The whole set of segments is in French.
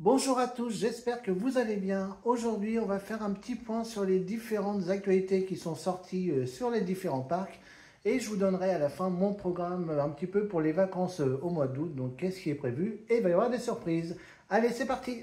Bonjour à tous, j'espère que vous allez bien. Aujourd'hui, on va faire un petit point sur les différentes actualités qui sont sorties sur les différents parcs. Et je vous donnerai à la fin mon programme un petit peu pour les vacances au mois d'août. Donc, qu'est-ce qui est prévu? Et il va y avoir des surprises. Allez, c'est parti!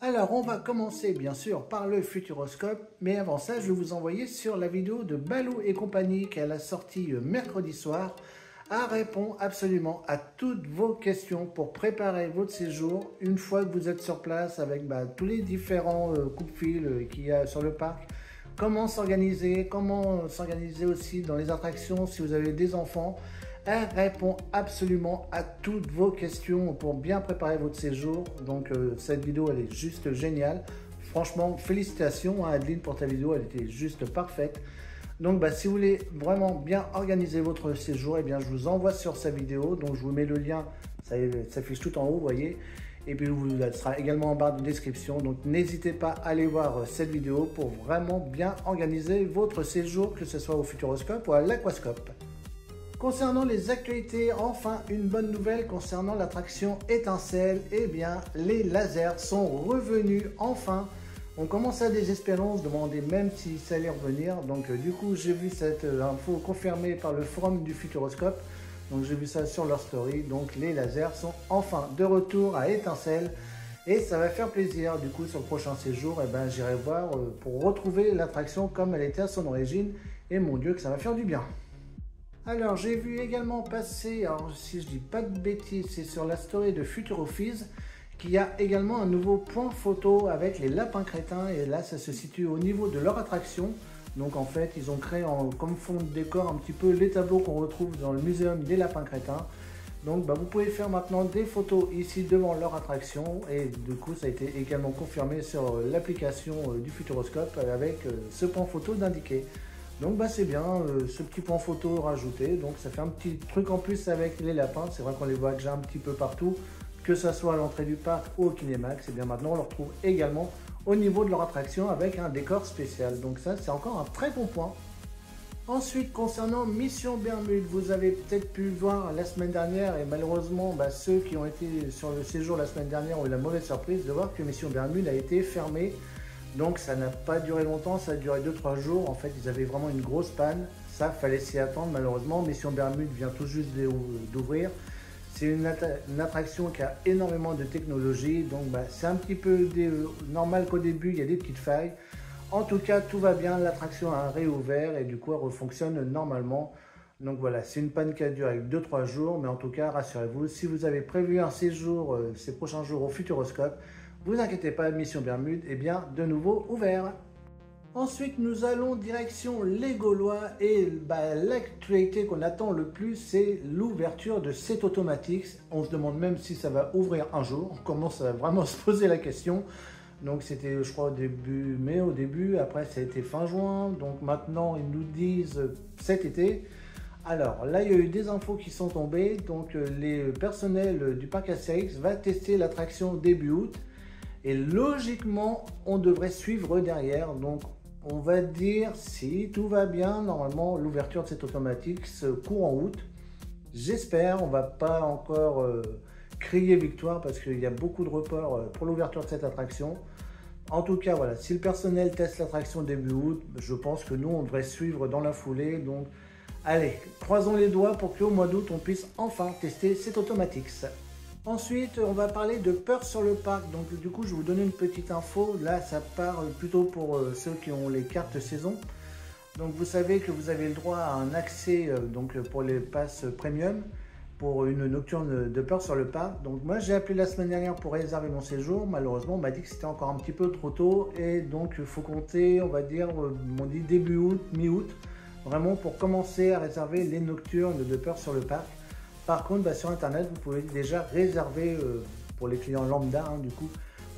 Alors, on va commencer bien sûr par le Futuroscope, mais avant ça, je vais vous envoyer sur la vidéo de Balou et compagnie qu'elle a sortie mercredi soir. Elle répond absolument à toutes vos questions pour préparer votre séjour une fois que vous êtes sur place avec tous les différents coups de fil qu'il y a sur le parc. Comment s'organiser aussi dans les attractions si vous avez des enfants. Elle répond absolument à toutes vos questions pour bien préparer votre séjour. Donc cette vidéo, elle est juste géniale. Franchement, félicitations Adeline pour ta vidéo, elle était juste parfaite. Donc si vous voulez vraiment bien organiser votre séjour, eh bien, je vous envoie sur sa vidéo. Donc je vous mets le lien, ça s'affiche tout en haut, vous voyez. Et puis elle sera également en barre de description. Donc n'hésitez pas à aller voir cette vidéo pour vraiment bien organiser votre séjour, que ce soit au Futuroscope ou à l'Aquascope. Concernant les actualités, enfin une bonne nouvelle concernant l'attraction Étincelle, eh bien les lasers sont revenus enfin. On commence à désespérer, on se demandait même si ça allait revenir. Donc du coup j'ai vu cette info confirmée par le forum du Futuroscope. Donc j'ai vu ça sur leur story. Donc les lasers sont enfin de retour à Étincelle. Et ça va faire plaisir. Du coup sur le prochain séjour, eh ben, j'irai voir pour retrouver l'attraction comme elle était à son origine. Et mon Dieu que ça va faire du bien. Alors j'ai vu également passer, alors si je dis pas de bêtises, c'est sur la story de Futurofiz qu'il y a également un nouveau point photo avec les lapins crétins et là ça se situe au niveau de leur attraction. Donc en fait ils ont créé comme fond de décor un petit peu les tableaux qu'on retrouve dans le muséum des lapins crétins. Donc vous pouvez faire maintenant des photos ici devant leur attraction et du coup ça a été également confirmé sur l'application du Futuroscope avec ce point photo d'indiquer. Donc c'est bien ce petit point photo rajouté, donc ça fait un petit truc en plus avec les lapins, c'est vrai qu'on les voit déjà un petit peu partout, que ce soit à l'entrée du parc ou au Kinémax, et bien maintenant on le retrouve également au niveau de leur attraction avec un décor spécial, donc ça c'est encore un très bon point. Ensuite concernant Mission Bermude, vous avez peut-être pu voir la semaine dernière et malheureusement ceux qui ont été sur le séjour la semaine dernière ont eu la mauvaise surprise de voir que Mission Bermude a été fermée. Donc ça n'a pas duré longtemps, ça a duré 2-3 jours. En fait, ils avaient vraiment une grosse panne. Ça, fallait s'y attendre malheureusement. Mission Bermude vient tout juste d'ouvrir. C'est une attraction qui a énormément de technologie. Donc c'est un petit peu normal qu'au début, il y a des petites failles. En tout cas, tout va bien. L'attraction a réouvert et du coup, elle refonctionne normalement. Donc voilà, c'est une panne qui a duré 2-3 jours. Mais en tout cas, rassurez-vous, si vous avez prévu un séjour ces prochains jours au Futuroscope, vous inquiétez pas, Mission Bermude est bien de nouveau ouvert. Ensuite, nous allons direction les Gaulois et l'actualité qu'on attend le plus, c'est l'ouverture de cet Automatics. On se demande même si ça va ouvrir un jour. On commence à vraiment se poser la question. Donc c'était, je crois, au début mai, après ça a été fin juin. Donc maintenant, ils nous disent cet été. Alors là, il y a eu des infos qui sont tombées. Donc les personnels du parc Astérix va tester l'attraction début août. Et logiquement, on devrait suivre derrière. Donc, on va dire, si tout va bien, normalement, l'ouverture de cet Automatics courant août. J'espère, on ne va pas encore crier victoire parce qu'il y a beaucoup de reports pour l'ouverture de cette attraction. En tout cas, voilà, si le personnel teste l'attraction début août, je pense que nous, on devrait suivre dans la foulée. Donc, allez, croisons les doigts pour qu'au mois d'août, on puisse enfin tester cet Automatics. Ensuite, on va parler de Peur sur le parc. Donc du coup, je vais vous donner une petite info. Là, ça parle plutôt pour ceux qui ont les cartes saison. Donc vous savez que vous avez le droit à un accès pour les passes premium pour une nocturne de Peur sur le parc. Donc moi, j'ai appelé la semaine dernière pour réserver mon séjour. Malheureusement, on m'a dit que c'était encore un petit peu trop tôt. Et donc, il faut compter, on va dire, on dit début août, mi-août, vraiment pour commencer à réserver les nocturnes de Peur sur le parc. Par contre, sur internet, vous pouvez déjà réserver pour les clients lambda, du coup,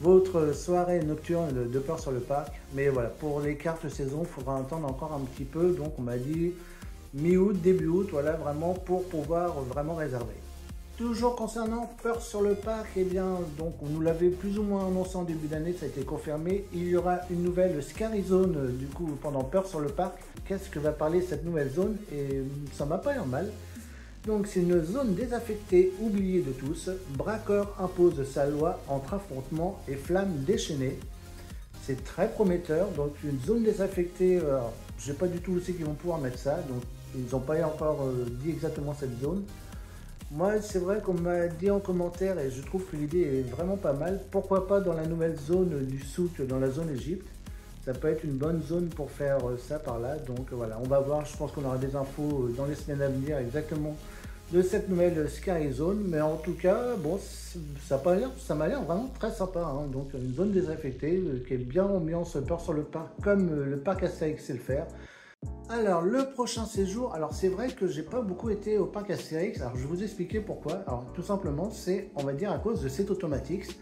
votre soirée nocturne de Peur sur le parc. Mais voilà, pour les cartes saison, il faudra attendre encore un petit peu. Donc on m'a dit mi-août, début août, voilà, vraiment pour pouvoir vraiment réserver. Toujours concernant Peur sur le Parc, eh bien, donc on nous l'avait plus ou moins annoncé en début d'année, ça a été confirmé. Il y aura une nouvelle Scary Zone, du coup, pendant Peur sur le Parc. Qu'est-ce que va parler cette nouvelle zone? Et ça m'a pas l'air mal. Donc c'est une zone désaffectée, oubliée de tous. Bracor impose sa loi entre affrontements et flammes déchaînées. C'est très prometteur, donc une zone désaffectée, je ne sais pas du tout où c'est qu'ils vont pouvoir mettre ça, donc ils n'ont pas encore dit exactement cette zone. Moi, c'est vrai qu'on m'a dit en commentaire, et je trouve que l'idée est vraiment pas mal, pourquoi pas dans la nouvelle zone du souk, dans la zone Égypte. Ça peut être une bonne zone pour faire ça par là, donc voilà, on va voir, je pense qu'on aura des infos dans les semaines à venir exactement de cette nouvelle Scary Zone, mais en tout cas, bon, ça m'a l'air vraiment très sympa, hein. Donc une zone désaffectée qui est bien ambiance Peur sur le Parc, comme le parc Astérix sait le faire. Alors le prochain séjour, alors c'est vrai que j'ai pas beaucoup été au parc Astérix, alors je vais vous expliquer pourquoi. Alors tout simplement c'est, on va dire, à cause de cet Automatix,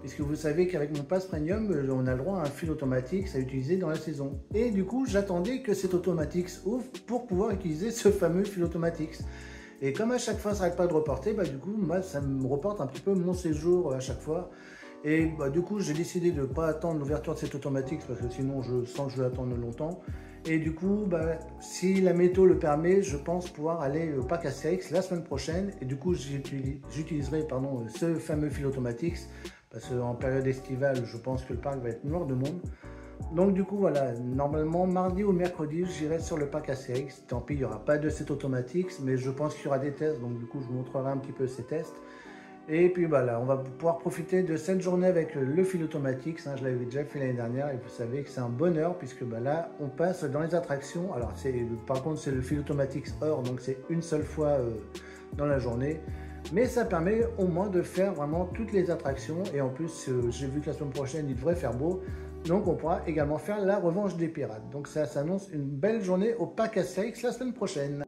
puisque vous savez qu'avec mon pass premium, on a le droit à un fil Automatix à utiliser dans la saison. Et du coup j'attendais que cet Automatix ouvre pour pouvoir utiliser ce fameux fil Automatix. Et comme à chaque fois ça n'arrête pas de reporter, bah du coup moi ça me reporte un petit peu mon séjour à chaque fois. Et bah du coup j'ai décidé de ne pas attendre l'ouverture de cet Automatix parce que sinon je sens que je vais attendre longtemps. Et du coup, bah, si la météo le permet, je pense pouvoir aller au parc Astérix la semaine prochaine. Et du coup, j'utiliserai ce fameux fil Automatix parce qu'en période estivale, je pense que le parc va être noir de monde. Donc du coup, voilà, normalement, mardi ou mercredi, j'irai sur le parc Astérix. Tant pis, il n'y aura pas de cet Automatix, mais je pense qu'il y aura des tests. Donc du coup, je vous montrerai un petit peu ces tests. Et puis voilà, on va pouvoir profiter de cette journée avec le fil Automatix, hein, je l'avais déjà fait l'année dernière et vous savez que c'est un bonheur puisque bah, là on passe dans les attractions. Alors par contre c'est le fil Automatix or, donc c'est une seule fois dans la journée. Mais ça permet au moins de faire vraiment toutes les attractions et en plus j'ai vu que la semaine prochaine il devrait faire beau. Donc on pourra également faire la revanche des pirates. Donc ça s'annonce une belle journée au parc Astérix la semaine prochaine.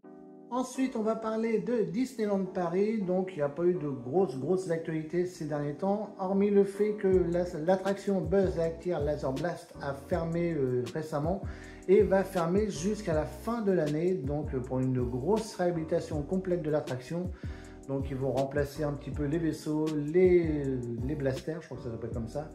Ensuite, on va parler de Disneyland Paris. Donc, il n'y a pas eu de grosses actualités ces derniers temps, hormis le fait que l'attraction Buzz Lightyear Laser Blast a fermé récemment et va fermer jusqu'à la fin de l'année. Donc, pour une grosse réhabilitation complète de l'attraction. Donc, ils vont remplacer un petit peu les vaisseaux, les blasters, je crois que ça s'appelle comme ça.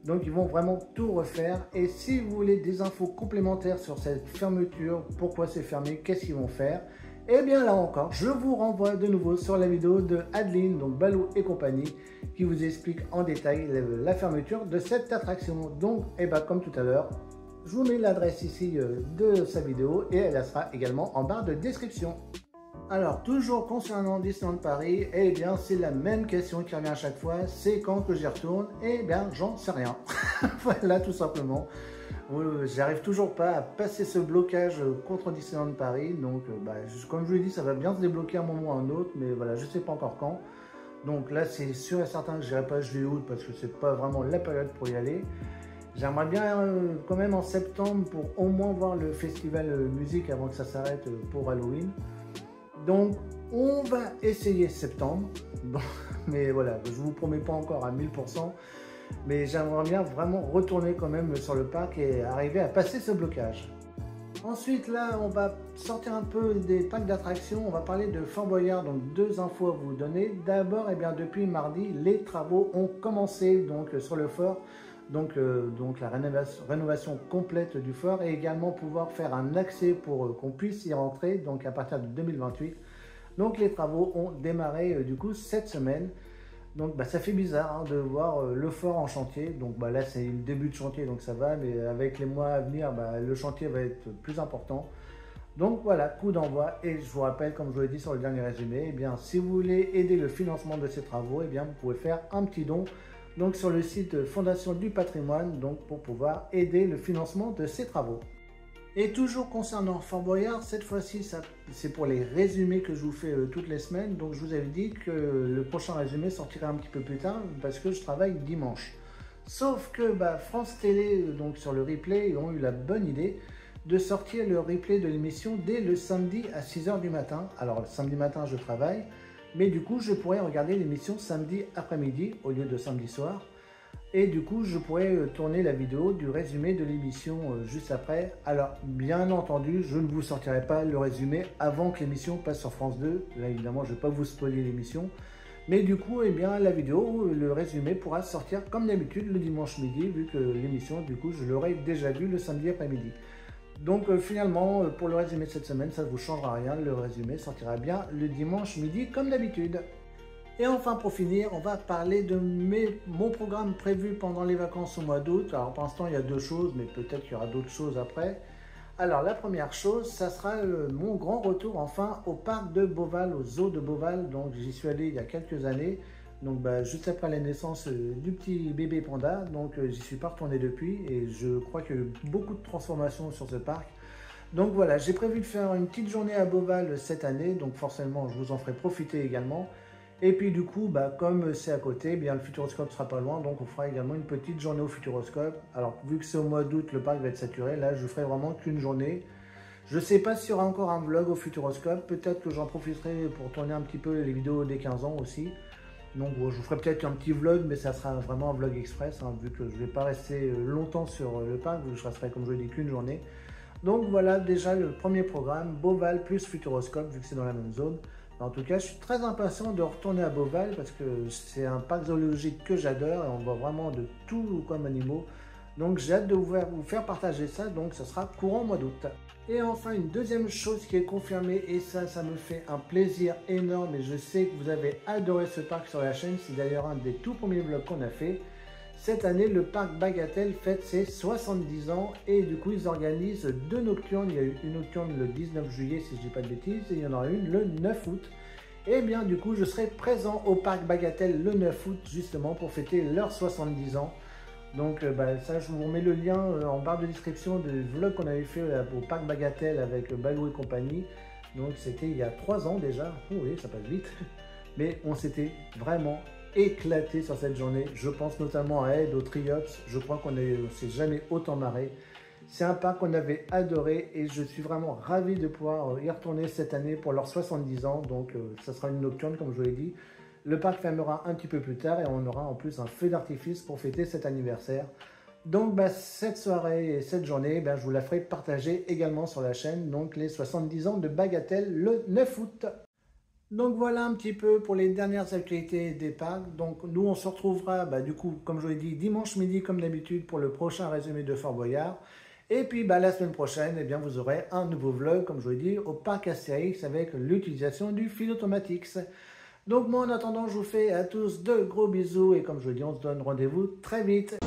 Donc, ils vont vraiment tout refaire. Et si vous voulez des infos complémentaires sur cette fermeture, pourquoi c'est fermé, qu'est-ce qu'ils vont faire, et bien là encore, je vous renvoie de nouveau sur la vidéo de Adeline, donc Balou et compagnie, qui vous explique en détail la fermeture de cette attraction. Donc, comme tout à l'heure, je vous mets l'adresse ici de sa vidéo et elle sera également en barre de description. Alors, toujours concernant Disneyland Paris, eh bien, c'est la même question qui revient à chaque fois, c'est quand que j'y retourne? Eh bien, j'en sais rien. Voilà, tout simplement. J'arrive toujours pas à passer ce blocage contre Disneyland Paris, donc comme je vous l'ai dit, ça va bien se débloquer à un moment ou à un autre, mais voilà, je sais pas encore quand. Donc là, c'est sûr et certain que je n'irai pas juillet août parce que c'est pas vraiment la période pour y aller. J'aimerais bien quand même en septembre pour au moins voir le festival musique avant que ça s'arrête pour Halloween. Donc on va essayer septembre, bon, mais voilà, je vous promets pas encore à 1000%. Mais j'aimerais bien vraiment retourner quand même sur le parc et arriver à passer ce blocage. Ensuite là on va sortir un peu des parcs d'attractions, on va parler de Fort Boyard, donc deux infos à vous donner. D'abord, depuis mardi, les travaux ont commencé donc sur le fort, donc la rénovation complète du fort et également pouvoir faire un accès pour qu'on puisse y rentrer donc à partir de 2028. Donc les travaux ont démarré du coup cette semaine. Donc ça fait bizarre de voir le fort en chantier. Donc là c'est le début de chantier donc ça va, mais avec les mois à venir le chantier va être plus important. Donc voilà, coup d'envoi et je vous rappelle, comme je vous l'ai dit sur le dernier résumé, eh bien si vous voulez aider le financement de ces travaux, eh bien vous pouvez faire un petit don donc sur le site Fondation du Patrimoine donc pour pouvoir aider le financement de ces travaux. Et toujours concernant Fort Boyard, cette fois-ci, c'est pour les résumés que je vous fais toutes les semaines. Donc je vous avais dit que le prochain résumé sortirait un petit peu plus tard parce que je travaille dimanche. Sauf que France Télé, donc sur le replay, ils ont eu la bonne idée de sortir le replay de l'émission dès le samedi à 6 h du matin. Alors le samedi matin, je travaille, mais du coup, je pourrais regarder l'émission samedi après-midi au lieu de samedi soir. Et du coup, je pourrais tourner la vidéo du résumé de l'émission juste après. Alors, bien entendu, je ne vous sortirai pas le résumé avant que l'émission passe sur France 2. Là, évidemment, je ne vais pas vous spoiler l'émission. Mais du coup, eh bien, la vidéo, le résumé pourra sortir comme d'habitude le dimanche midi, vu que l'émission, du coup, je l'aurai déjà vue le samedi après-midi. Donc finalement, pour le résumé de cette semaine, ça ne vous changera rien. Le résumé sortira bien le dimanche midi comme d'habitude. Et enfin, pour finir, on va parler de mon programme prévu pendant les vacances au mois d'août. Alors pour l'instant, il y a 2 choses, mais peut-être qu'il y aura d'autres choses après. Alors la première chose, ça sera mon grand retour enfin au parc de Beauval, au zoo de Beauval. Donc j'y suis allé il y a quelques années, donc juste après la naissance du petit bébé panda. Donc j'y suis pas retourné depuis et je crois qu'il y a eu beaucoup de transformations sur ce parc. Donc voilà, j'ai prévu de faire une petite journée à Beauval cette année, donc forcément je vous en ferai profiter également. Et puis du coup, comme c'est à côté, bien le Futuroscope sera pas loin, donc on fera également une petite journée au Futuroscope. Alors vu que c'est au mois d'août, le parc va être saturé, là je ferai vraiment qu'une journée. Je ne sais pas s'il y aura encore un vlog au Futuroscope, peut-être que j'en profiterai pour tourner un petit peu les vidéos des 15 ans aussi. Donc je vous ferai peut-être un petit vlog, mais ça sera vraiment un vlog express, vu que je ne vais pas rester longtemps sur le parc, vu que je resterai comme je l'ai dit qu'une journée. Donc voilà déjà le premier programme, Beauval plus Futuroscope, vu que c'est dans la même zone. En tout cas, je suis très impatient de retourner à Beauval parce que c'est un parc zoologique que j'adore et on voit vraiment de tout comme animaux. Donc j'ai hâte de vous faire partager ça, donc ça sera courant mois d'août. Et enfin, une deuxième chose qui est confirmée, et ça me fait un plaisir énorme et je sais que vous avez adoré ce parc sur la chaîne, c'est d'ailleurs un des tout premiers vlogs qu'on a fait. Cette année, le parc Bagatelle fête ses 70 ans et du coup, ils organisent 2 nocturnes. Il y a eu une nocturne le 19 juillet, si je ne dis pas de bêtises, et il y en aura une le 9 août. Et bien, du coup, je serai présent au parc Bagatelle le 9 août, justement, pour fêter leurs 70 ans. Donc, ça, je vous remets le lien en barre de description du vlog qu'on avait fait au parc Bagatelle avec Balou et compagnie. Donc, c'était il y a 3 ans déjà. Oh oui, ça passe vite. Mais on s'était vraiment éclaté sur cette journée. Je pense notamment à Ed, au Triops. Je crois qu'on ne s'est jamais autant marré. C'est un parc qu'on avait adoré et je suis vraiment ravi de pouvoir y retourner cette année pour leurs 70 ans. Donc ça sera une nocturne comme je vous l'ai dit. Le parc fermera un petit peu plus tard et on aura en plus un feu d'artifice pour fêter cet anniversaire. Donc cette soirée et cette journée, je vous la ferai partager également sur la chaîne. Donc les 70 ans de Bagatelle le 9 août. Donc voilà un petit peu pour les dernières actualités des parcs. Donc nous on se retrouvera du coup comme je vous l'ai dit dimanche midi comme d'habitude pour le prochain résumé de Fort Boyard. Et puis la semaine prochaine vous aurez un nouveau vlog comme je vous l'ai dit au parc Astérix avec l'utilisation du fil automatique. Donc moi en attendant je vous fais à tous de gros bisous et comme je vous l'ai dit on se donne rendez-vous très vite.